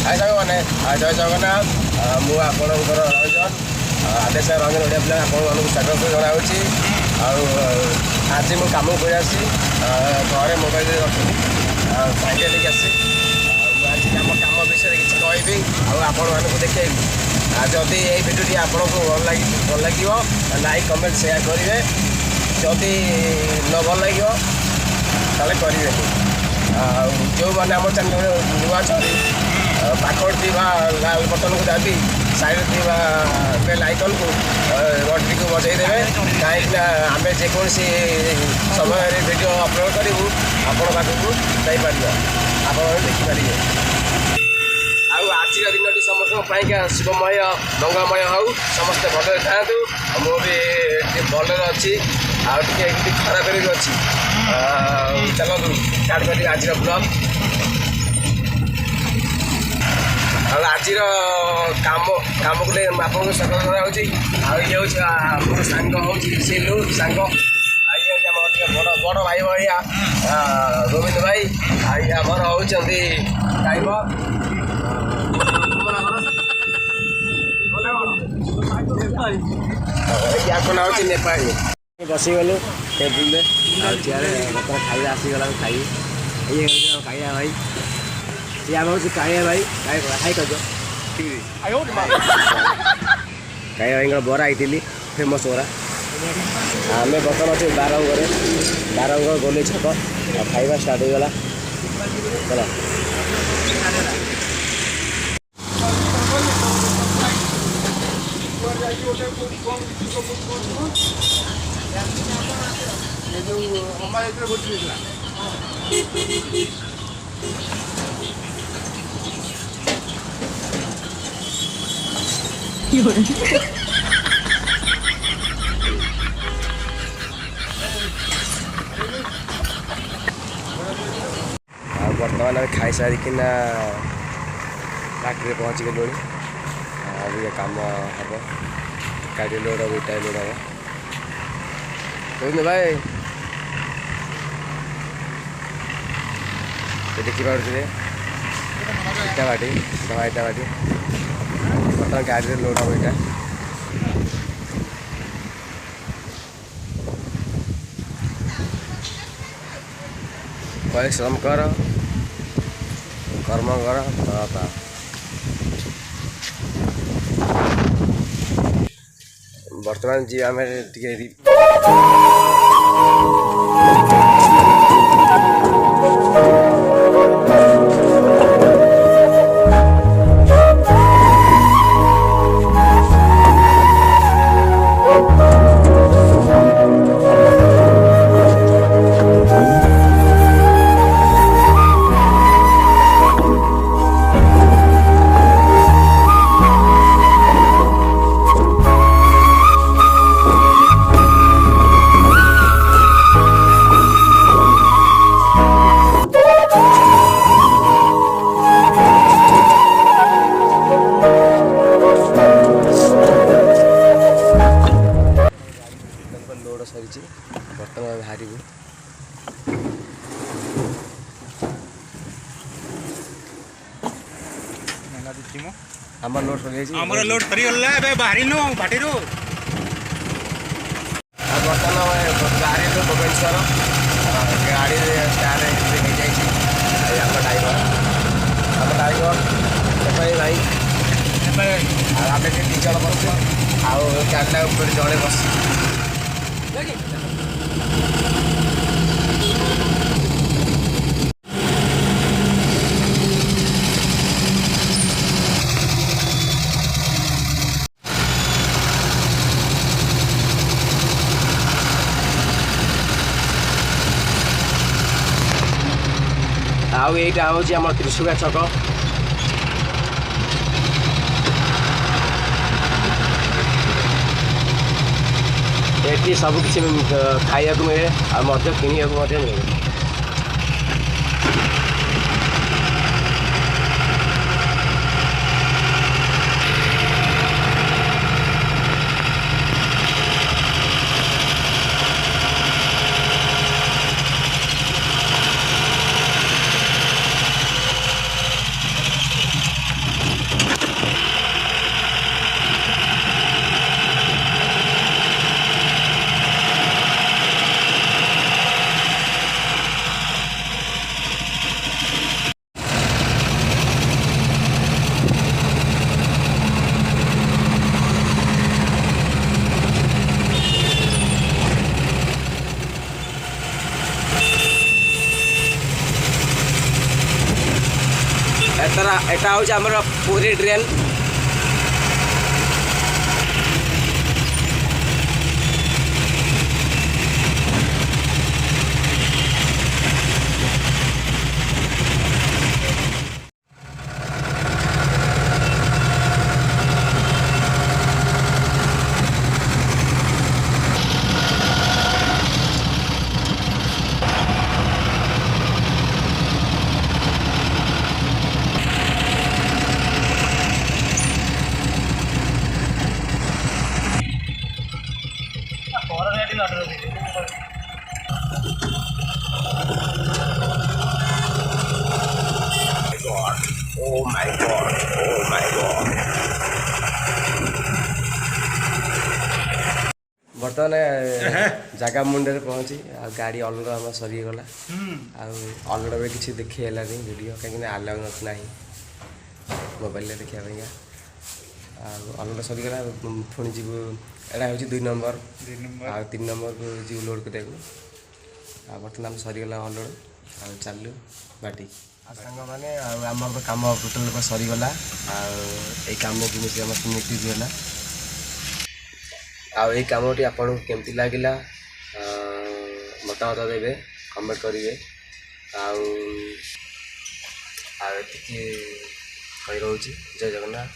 हाय साने जय जगन्नाथ मु आपणकर रंजन आदेश रंजन ओडिया फिल्म आपको स्वागत जनावि आज मु कम कर घरे मोबाइल रखी साइकेल लेकिन आसी आज आम कम विषय किसी कहबी आपण मानक देखी जदि ये भिडियोटी आपको भल लगे लाइक कमेंट शेयर करेंगे जदि न भल लगे ताले करेंगे जो मैंने आम चैनल नुआ पाखड़ थी लाल बटन को दाबी साइड थी बेल आइकन को घंटी को बजाईदेवे कहीं आम जेकोसी समय वीडियो अपलोड करूँ आपण पाखक जापर आप देखिपारे आज दिन समस्त शुभमय मंगलमय हो समस्ते भल था मुझे भल अच्छी आगे खरा कर अच्छी चलो स्टार्ट कर आज ब्लॉग आज कम को नहीं आपको स्वागत कराऊँगी ये मोर सांग हूँ सिलू सांग बड़ बड़ भाई भाइया गोविंद भाई आमर होती ड्राइवर या ना हूँ नेपाली बसीगलु टेबुल चेयर बर्तमान खाଇବା आसीगला खाई ये खाइया भाई ये आम हूँ काया भाई हाई कर काया भाई बरा आई फेमस बरा आम बर्तमान अच्छे बारंगर गोली छक खाଇବା स्टार्ट हो गला चलो बर्तमान खाई सारिकिना फैक्ट्री पहुँच गलु अब ये काम हम गाड़ी लोड हम इटा लोड हम भाई देखी पारे इटा बाटी दवा इटा बाटी बर्तमान गाड़ी लोड हम इटा परिश्रम कर कर्म कर बर्तमान जी आम लोड सरी बर्तमान बाहर आम लोड सर लोड सरी बाहर भाटी बर्तमान बाहर भुवनेश्वर गाड़ी स्टार्ट हो ड्राइवर भाई आम दी जन कर गाड़ीटा ऊपर जड़े बस आईटा हूँ आम त्रिशुगा छक ये सब किसी खाया मिले किणा मिले এটা হচ্ছে আমার Puri train. Oh my god, oh my god. ବର୍ତ୍ତମାନ ଜାଗା ମୁଣ୍ଡରେ ପହଞ୍ଚି ଆଉ ଗାଡ଼ି ଅଲଗା ଆମର ସରିଗଲା। ଆଉ ଅଲଗାରେ କିଛି ଦେଖି ହେଲାନି ଭିଡ଼ିଓ, କାହିଁକିନା ଆଲାଉ ନାହିଁ ମୋବାଇଲରେ ଦେଖିବା ପାଇଁକା। ଆଉ ଅଲଗା ସରିଗଲା, ପୁଣି ଯିବୁ। ଏଇଟା ହେଉଛି 2 ନମ୍ବର, ଆଉ 3 ନମ୍ବରକୁ ଯିବୁ ଲୋଡ଼୍ କରିବାକୁ। ଆଉ ବର୍ତ୍ତମାନ ସରିଗଲା ଅଲଗା, ଆଉ ଚାଲୁ ବାଟି। ଆଉ ସାଙ୍ଗମାନେ, ଆଉ ଆମର କାମ ଟୋଟାଲ ସରିଗଲା। ଆଉ ଏଇ କାମକୁ ମିଶି ଆମର ଫିନିଶ ହେଲା। ଆଉ ଏଇ କାମଟି ଆପଣଙ୍କୁ କେମିତି ଲାଗିଲା ମତାମତ ଦେବେ, କମେଣ୍ଟ କରିବେ। ଆଉ ଏତିକି କହି ରହୁଛି। ଜୟ ଜଗନ୍ନାଥ।